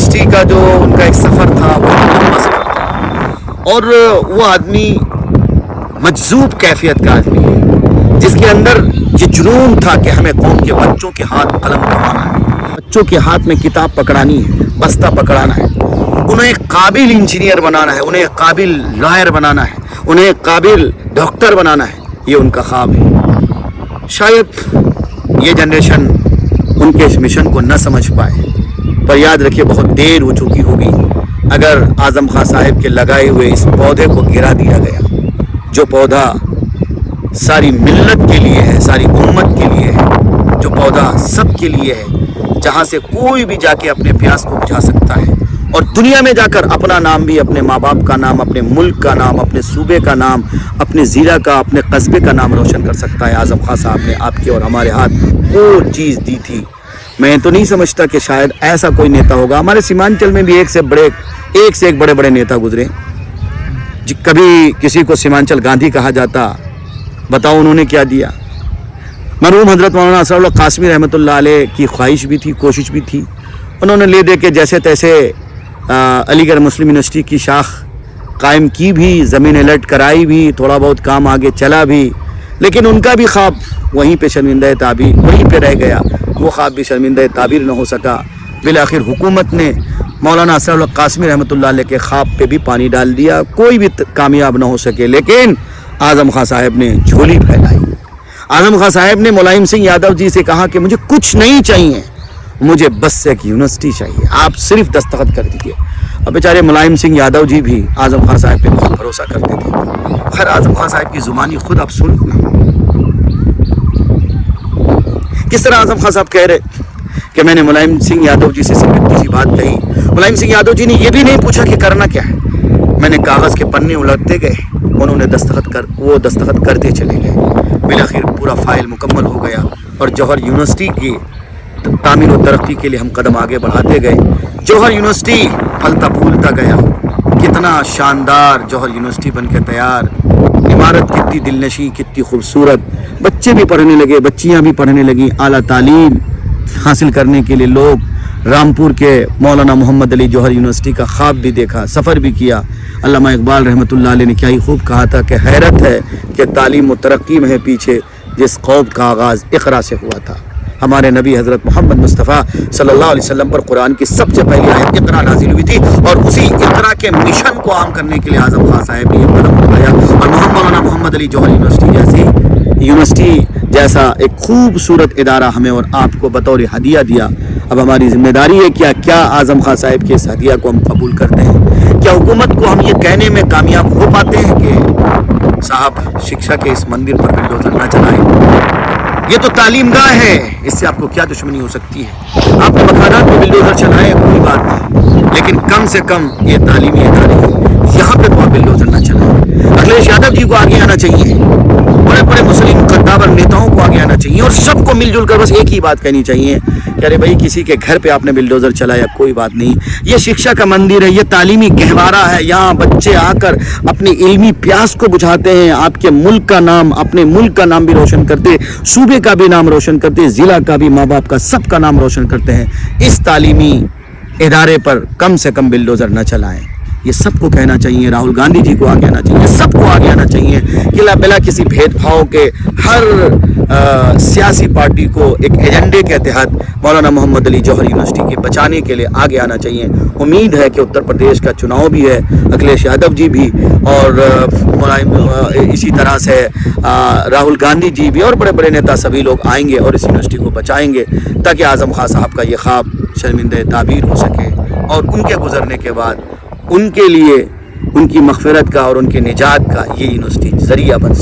University کا جو ان کا ایک سفر تھا وہ لمبا سفر تھا، اور وہ آدمی مجذوب کیفیت کا آدمی ہے جس کے اندر یہ جنون تھا کہ ہمیں قوم کے بچوں کے ہاتھ قلم تھمانا ہے، بچوں کے ہاتھ میں کتاب پکڑانی ہے، بستہ پکڑانا ہے، انہیں ایک قابل انجینئر بنانا ہے، انہیں ایک قابل لائر بنانا ہے، انہیں ایک قابل ڈاکٹر بنانا ہے، یہ ان کا خواب ہے۔ شاید یہ جنریشن ان کے اس مشن کو نہ سمجھ پائے، پر یاد رکھیے بہت دیر ہو چکی ہوگی اگر اعظم خاں صاحب کے لگائے ہوئے اس پودے کو گرا دیا گیا، جو پودا ساری ملت کے لیے ہے، ساری امت کے لیے ہے، جو پودا سب کے لیے ہے، جہاں سے کوئی بھی جا کے اپنے پیاس کو بجھا سکتا ہے اور دنیا میں جا کر اپنا نام بھی، اپنے ماں باپ کا نام، اپنے ملک کا نام، اپنے صوبے کا نام، اپنے ضلع کا، اپنے قصبے کا نام روشن کر سکتا ہے۔ اعظم خاں صاحب نے آپ کے اور ہمارے ہاتھ وہ چیز دی تھی۔ میں تو نہیں سمجھتا کہ شاید ایسا کوئی نیتا ہوگا، ہمارے سیمانچل میں بھی ایک سے ایک بڑے بڑے نیتا گزرے، کبھی کسی کو سیمانچل گاندھی کہا جاتا، بتاؤ انہوں نے کیا دیا۔ مرحوم حضرت مولانا اسرار اللہ قاسمی رحمۃ اللہ علیہ کی خواہش بھی تھی، کوشش بھی تھی، انہوں نے لے دے کے جیسے تیسے علی گڑھ مسلم یونیورسٹی کی شاخ قائم کی بھی، زمین الٹ کرائی بھی، تھوڑا بہت کام آگے چلا بھی، لیکن ان کا بھی خواب وہیں پہ شرمندہ تعبیر وہیں پہ رہ گیا، وہ خواب بھی شرمندہ تعبیر نہ ہو سکا۔ بالآخر حکومت نے مولانا اسرار اللہ قاسمی رحمۃ اللہ علیہ کے خواب پہ بھی پانی ڈال دیا، کوئی بھی کامیاب نہ ہو سکے، لیکن اعظم خاں صاحب نے جھولی پھیلائی۔ اعظم خاں صاحب نے ملائم سنگھ یادو جی سے کہا کہ مجھے کچھ نہیں چاہیے، مجھے بس ایک یونیورسٹی چاہیے، آپ صرف دستخط کر دیجیے۔ اور بیچارے ملائم سنگھ یادو جی بھی اعظم خاں صاحب پہ بہت بھروسہ کرتے تھے۔ خیر اعظم خاں صاحب کی زبانی خود آپ سن لیں، کس طرح اعظم خاں صاحب کہہ رہے کہ میں نے ملائم سنگھ یادو جی سے صرف سی بات کہی، ملائم سنگھ یادو جی نے یہ بھی نہیں پوچھا کہ کرنا کیا ہے، میں نے کاغذ کے پنے الٹتے گئے، انہوں نے دستخط کرتے چلے گئے، بالآخر پورا فائل مکمل ہو گیا اور جوہر یونیورسٹی کی تعمیر و ترقی کے لیے ہم قدم آگے بڑھاتے گئے۔ جوہر یونیورسٹی پھلتا پھولتا گیا، کتنا شاندار جوہر یونیورسٹی بن کے تیار، عمارت کتنی دلنشیں، کتنی خوبصورت، بچے بھی پڑھنے لگے، بچیاں بھی پڑھنے لگیں، اعلیٰ تعلیم حاصل کرنے کے لیے لوگ رامپور کے مولانا محمد علی جوہر یونیورسٹی کا خواب بھی دیکھا، سفر بھی کیا۔ علامہ اقبال رحمۃ اللہ علیہ نے کیا ہی خوب کہا تھا کہ حیرت ہے کہ تعلیم و ترقی میں ہے پیچھے جس قوم کا آغاز اقرا سے ہوا تھا۔ ہمارے نبی حضرت محمد مصطفیٰ صلی اللہ علیہ وسلم پر قرآن کی سب سے پہلی آیت اقرا نازل ہوئی تھی، اور اسی اقرا کے مشن کو عام کرنے کے لیے اعظم خاں صاحب نے یہ قدم اٹھایا اور مولانا محمد علی جوہر یونیورسٹی جیسا ایک خوبصورت ادارہ ہمیں اور آپ کو بطور ہدیہ دیا۔ اب ہماری ذمہ داری ہے کیا اعظم خاں صاحب کے اس ہدیہ کو ہم قبول کرتے ہیں؟ کیا حکومت کو ہم یہ کہنے میں کامیاب ہو پاتے ہیں کہ صاحب شکشا کے اس مندر پر بلڈوزر نہ چلائیں؟ یہ تو تعلیم گاہ ہے، اس سے آپ کو کیا دشمنی ہو سکتی ہے؟ آپ کو مکانات میں بلڈوزر چلائیں، کوئی بات نہیں، لیکن کم سے کم یہ تعلیمی ادارے یہاں پہ تو آپ بلڈوزر نہ چلائیں۔ اکھلیش یادو جی کو آگے آنا چاہیے، بڑے بڑے مسلم قدابر نیتاؤں کو آگے آنا چاہیے، اور سب کو مل جل کر بس ایک ہی بات کہنی چاہیے کہ ارے بھائی کسی کے گھر پہ آپ نے بلڈوزر چلایا کوئی بات نہیں، یہ شکشا کا مندر ہے، یہ تعلیمی گہوارہ ہے، یہاں بچے آ کر اپنی علمی پیاس کو بجھاتے ہیں، آپ کے ملک کا نام، اپنے ملک کا نام بھی روشن کرتے، صوبے کا بھی نام روشن کرتے، ضلع کا بھی، ماں باپ کا سب کا نام روشن کرتے ہیں۔ اس تعلیمی ادارے پر کم سے کم بلڈوزر نہ چلائیں، یہ سب کو کہنا چاہیے۔ راہل گاندھی جی کو آگے آنا چاہیے، سب کو آگے آنا چاہیے کہ بلا کسی بھید بھاؤ کے ہر سیاسی پارٹی کو ایک ایجنڈے کے تحت مولانا محمد علی جوہر یونیورسٹی کے بچانے کے لیے آگے آنا چاہیے۔ امید ہے کہ اتر پردیش کا چناؤ بھی ہے، اکھلیش یادو جی بھی، اور اسی طرح سے راہل گاندھی جی بھی، اور بڑے بڑے نیتا سبھی لوگ آئیں گے اور اس یونیورسٹی کو بچائیں گے تاکہ اعظم خاں صاحب کا یہ خواب شرمندہ تعبیر ہو سکے، اور ان کے گزرنے کے بعد ان کے لیے ان کی مغفرت کا اور ان کے نجات کا یہ یونیورسٹی ذریعہ بن سکے۔